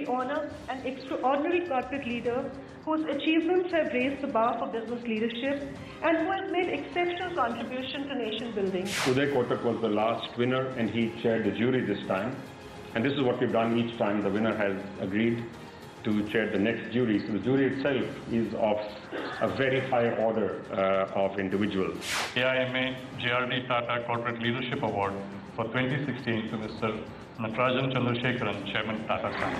we honor an extraordinary corporate leader whose achievements have raised the bar for business leadership and who has made exceptional contribution to nation building. Uday Kotak was the last winner and he chaired the jury this time. And this is what we've done each time. The winner has agreed to chair the next jury. So the jury itself is of a very high order of individuals. AIMA JRD Tata Corporate Leadership Award for 2016 to Mr. Natarajan Chandrasekharan, Chairman Tata Sons.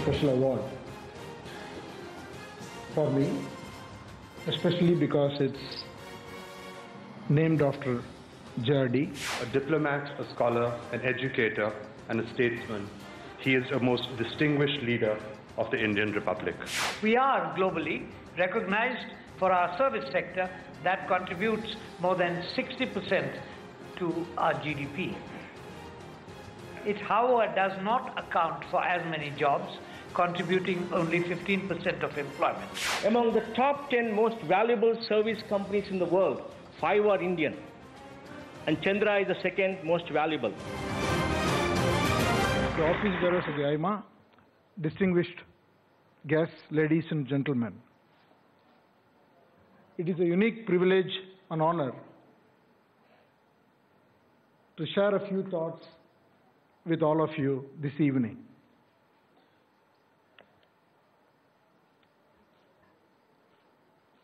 Special award for me, especially because it's named after JRD. A diplomat, a scholar, an educator, and a statesman, he is a most distinguished leader of the Indian Republic. We are globally recognized for our service sector that contributes more than 60% to our GDP. It, however, does not account for as many jobs, contributing only 15% of employment. Among the top 10 most valuable service companies in the world, 5 are Indian, and Chandra is the second most valuable. The office bearers of the AIMA, distinguished guests, ladies and gentlemen. It is a unique privilege and honor to share a few thoughts with all of you this evening.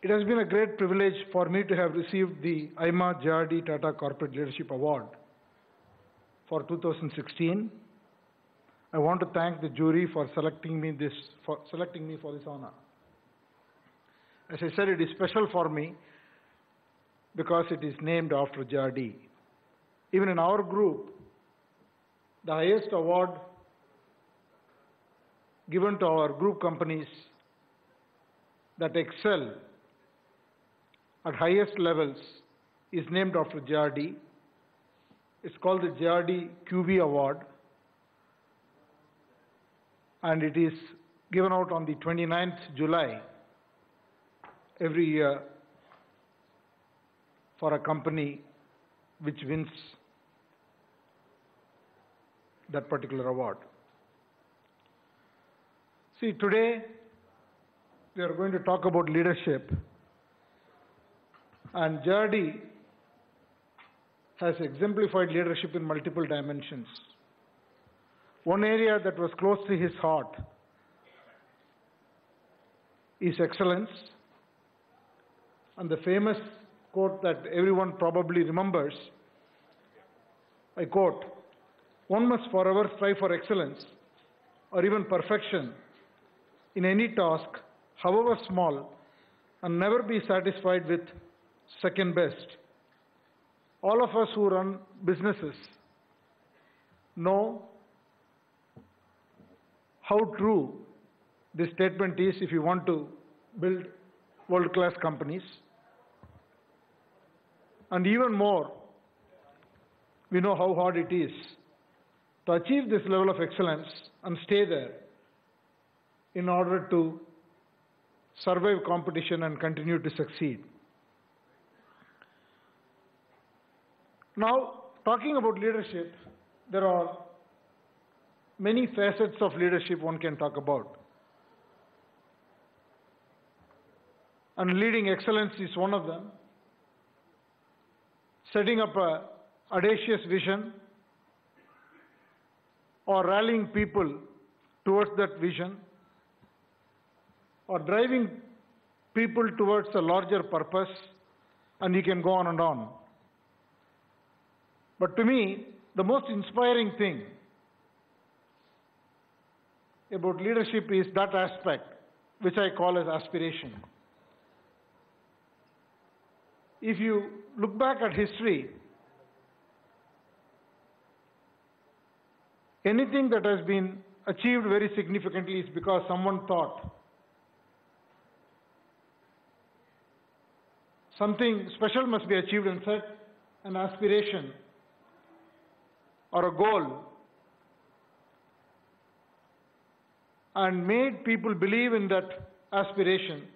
It has been a great privilege for me to have received the AIMA JRD Tata Corporate Leadership Award for 2016. I want to thank the jury for selecting me for this honor. As I said, it is special for me because it is named after JRD. Even in our group, the highest award given to our group companies that excel at highest levels is named after JRD. It's called the JRD QB Award, and it is given out on the 29th July every year for a company which wins that particular award. See, today we are going to talk about leadership, and JRD has exemplified leadership in multiple dimensions. One area that was close to his heart is excellence. And the famous quote that everyone probably remembers, I quote, "One must forever strive for excellence or even perfection in any task, however small, and never be satisfied with second best." All of us who run businesses know how true this statement is if you want to build world-class companies. And even more, we know how hard it is to achieve this level of excellence and stay there in order to survive competition and continue to succeed. Now, talking about leadership, there are many facets of leadership one can talk about. And leading excellence is one of them. Setting up an audacious vision or rallying people towards that vision or driving people towards a larger purpose, and you can go on and on. But to me, the most inspiring thing about leadership is that aspect which I call as aspiration. If you look back at history, anything that has been achieved very significantly is because someone thought something special must be achieved and set an aspiration or a goal and made people believe in that aspiration.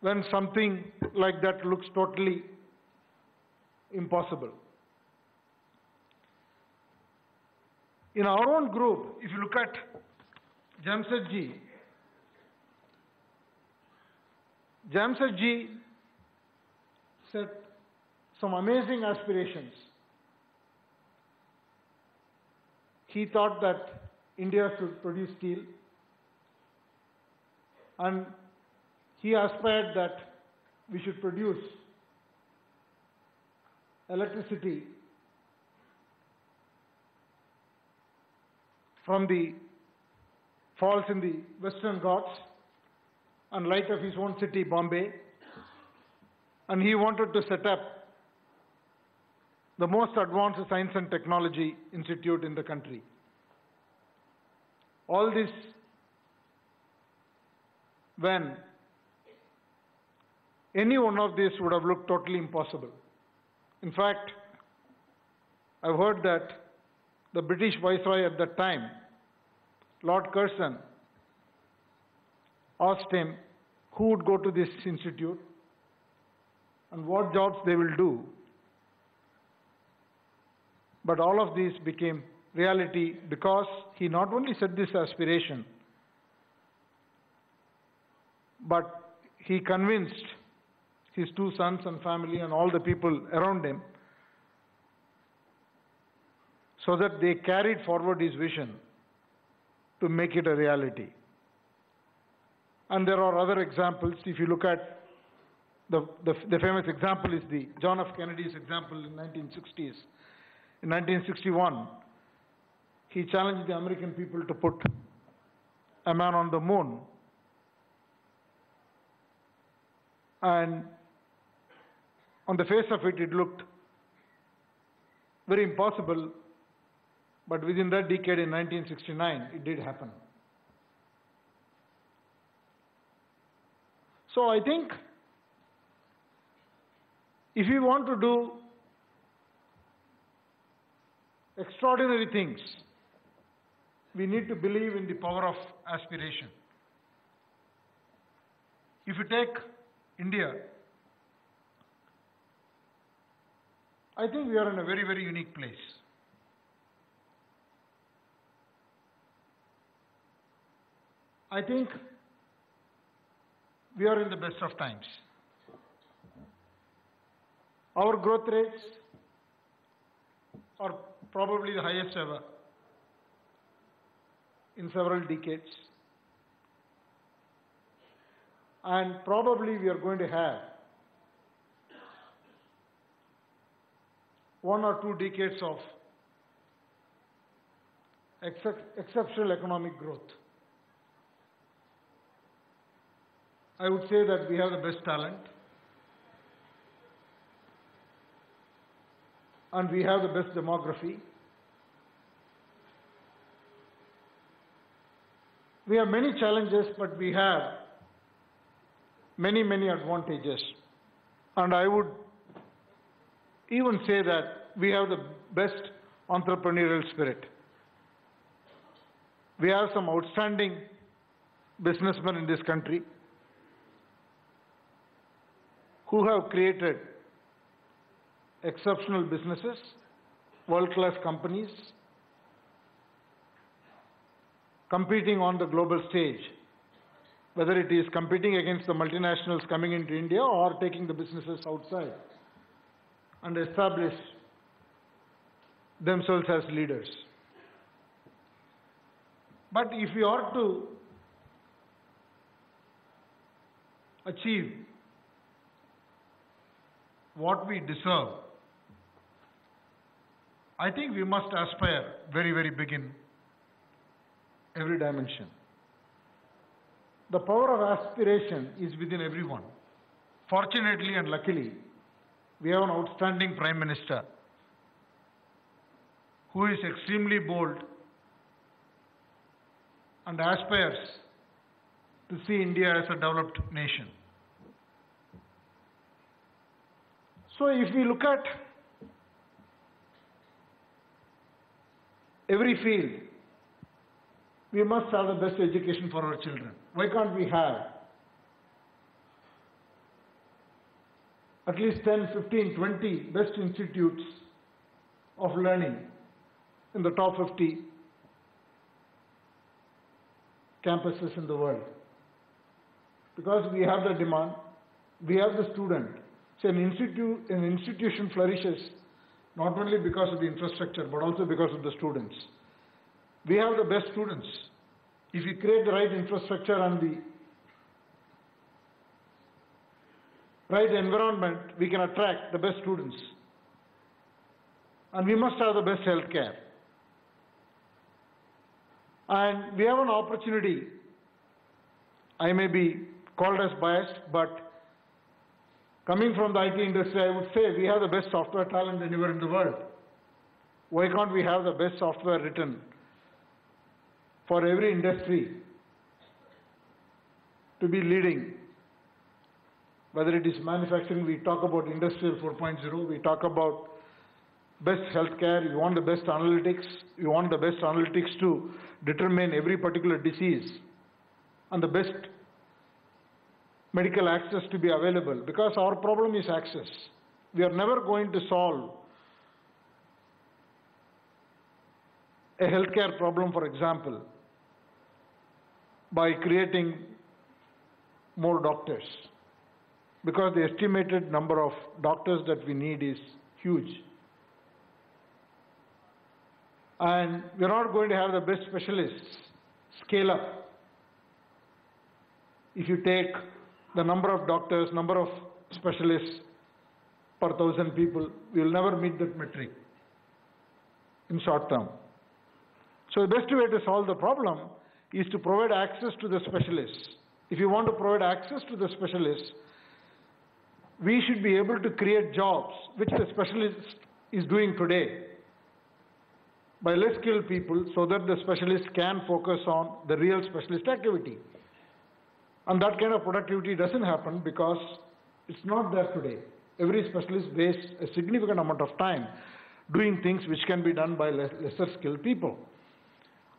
When something like that looks totally impossible. In our own group, if you look at Jamsetji, Jamsetji set some amazing aspirations. He thought that India should produce steel, and he aspired that we should produce electricity from the falls in the Western Ghats and light up his own city, Bombay. And he wanted to set up the most advanced science and technology institute in the country. All this when any one of these would have looked totally impossible. In fact, I've heard that the British Viceroy at that time, Lord Curzon, asked him who would go to this institute and what jobs they will do. But all of these became reality because he not only set this aspiration, but he convinced his two sons and family and all the people around him so that they carried forward his vision to make it a reality. And there are other examples. If you look at the famous example is the John F. Kennedy's example in 1960s. In 1961, he challenged the American people to put a man on the moon. And on the face of it, it looked very impossible, but within that decade in 1969, it did happen. So I think if we want to do extraordinary things, we need to believe in the power of aspiration. If you take India, I think we are in a very, very unique place. I think we are in the best of times. Our growth rates are probably the highest ever in several decades. And probably we are going to have 1 or 2 decades of exceptional economic growth. I would say that we have the best talent and we have the best demography. We have many challenges, but we have many, many advantages. And I would even say that we have the best entrepreneurial spirit. We have some outstanding businessmen in this country who have created exceptional businesses, world-class companies, competing on the global stage, whether it is competing against the multinationals coming into India or taking the businesses outside and establish themselves as leaders. But if we are to achieve what we deserve, I think we must aspire very, very big in every dimension. The power of aspiration is within everyone. Fortunately and luckily, we have an outstanding Prime Minister who is extremely bold and aspires to see India as a developed nation. So if we look at every field, we must have the best education for our children. Why can't we have at least 10, 15, 20 best institutes of learning in the top 50 campuses in the world. Because we have the demand, we have the student. So an institution flourishes not only because of the infrastructure, but also because of the students. We have the best students. If we create the right infrastructure and the right environment, we can attract the best students. And we must have the best health care. And we have an opportunity. I may be called as biased, but coming from the IT industry, I would say we have the best software talent anywhere in the world. Why can't we have the best software written for every industry to be leading? Whether it is manufacturing, we talk about Industrial 4.0, we talk about best healthcare, we want the best analytics, we want the best analytics to determine every particular disease and the best medical access to be available, because our problem is access. We are never going to solve a healthcare problem, for example, by creating more doctors, because the estimated number of doctors that we need is huge. And we're not going to have the best specialists scale up if you take the number of doctors, number of specialists per 1,000 people. We will never meet that metric in short term. So the best way to solve the problem is to provide access to the specialists. If you want to provide access to the specialists, we should be able to create jobs which the specialist is doing today by less skilled people, so that the specialist can focus on the real specialist activity. And that kind of productivity doesn't happen because it's not there today. Every specialist wastes a significant amount of time doing things which can be done by lesser skilled people.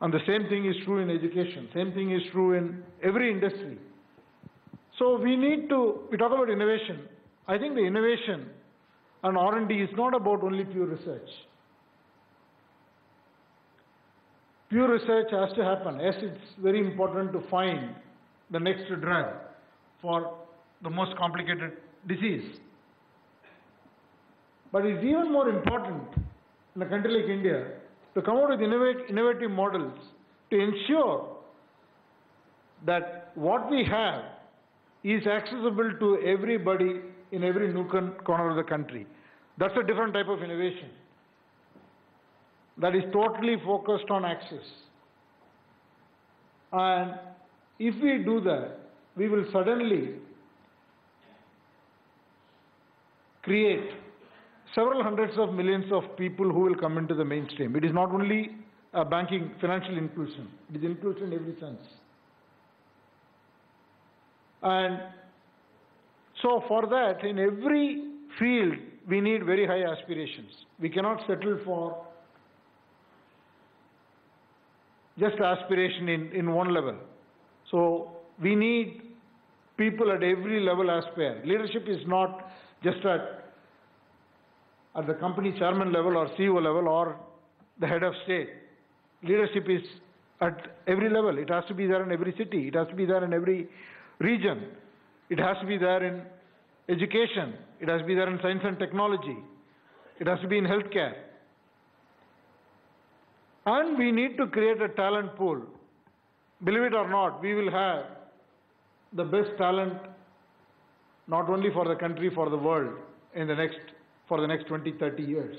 And the same thing is true in education. Same thing is true in every industry. So we talk about innovation. I think the innovation and R&D is not about only pure research. Pure research has to happen. Yes, it's very important to find the next drug for the most complicated disease. But it's even more important in a country like India to come out with innovative models to ensure that what we have is accessible to everybody in every nook and corner of the country. That's a different type of innovation that is totally focused on access. And if we do that, we will suddenly create several hundreds of millions of people who will come into the mainstream. It is not only a banking, financial inclusion, it is inclusion in every sense. And so for that, in every field, we need very high aspirations. We cannot settle for just aspiration in one level. So we need people at every level aspire. Leadership is not just at the company chairman level or CEO level or the head of state. Leadership is at every level. It has to be there in every city. It has to be there in every region. It has to be there in education. It has to be there in science and technology. It has to be in healthcare. And we need to create a talent pool. Believe it or not, we will have the best talent not only for the country, for the world for the next 20, 30 years.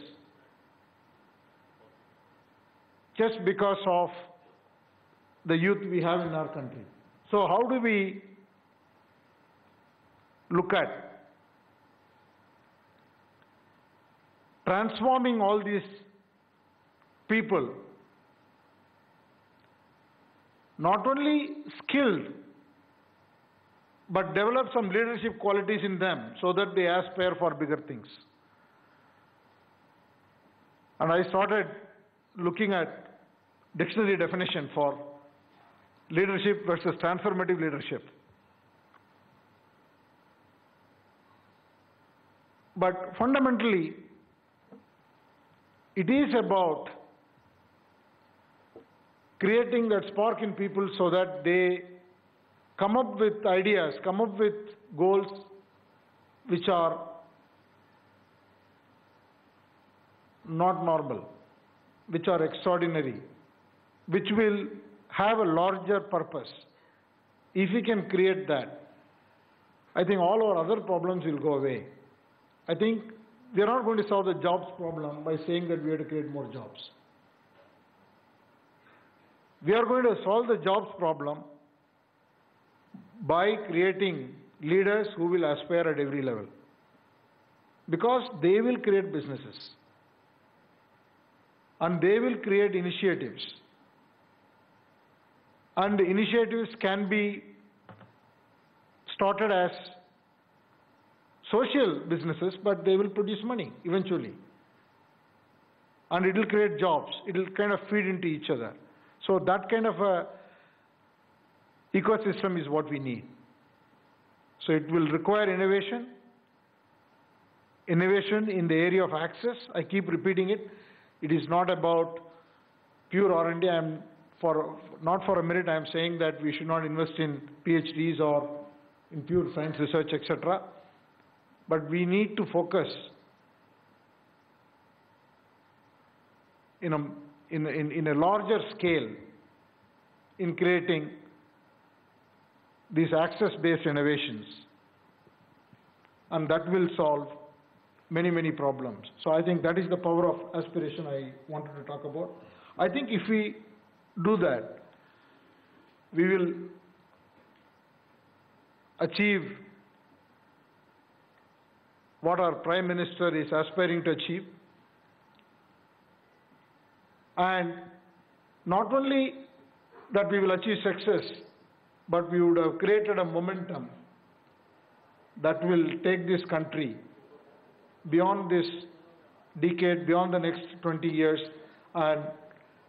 Just because of the youth we have in our country. So how do we look at transforming all these people, not only skilled, but develop some leadership qualities in them so that they aspire for bigger things? And I started looking at dictionary definition for leadership versus transformative leadership. But fundamentally, it is about creating that spark in people so that they come up with ideas, come up with goals which are not normal, which are extraordinary, which will have a larger purpose. If we can create that, I think all our other problems will go away. I think we are not going to solve the jobs problem by saying that we have to create more jobs. We are going to solve the jobs problem by creating leaders who will aspire at every level, because they will create businesses and they will create initiatives, and initiatives can be started as social businesses, but they will produce money eventually, and it will create jobs. It will kind of feed into each other. So that kind of a ecosystem is what we need. So it will require innovation in the area of access. I keep repeating it. It is not about pure R&D. Not for a minute I am saying that we should not invest in PhDs or in pure science research, etc. But we need to focus in a larger scale in creating these access-based innovations, and that will solve many, many problems. So I think that is the power of aspiration I wanted to talk about. I think if we do that, we will achieve what our Prime Minister is aspiring to achieve. And not only that we will achieve success, but we would have created a momentum that will take this country beyond this decade, beyond the next 20 years, and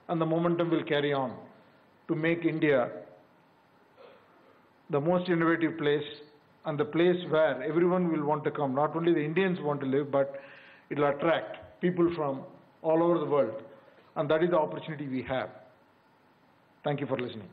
the momentum will carry on to make India the most innovative place and the place where everyone will want to come. Not only the Indians want to live, but it will attract people from all over the world. And that is the opportunity we have. Thank you for listening.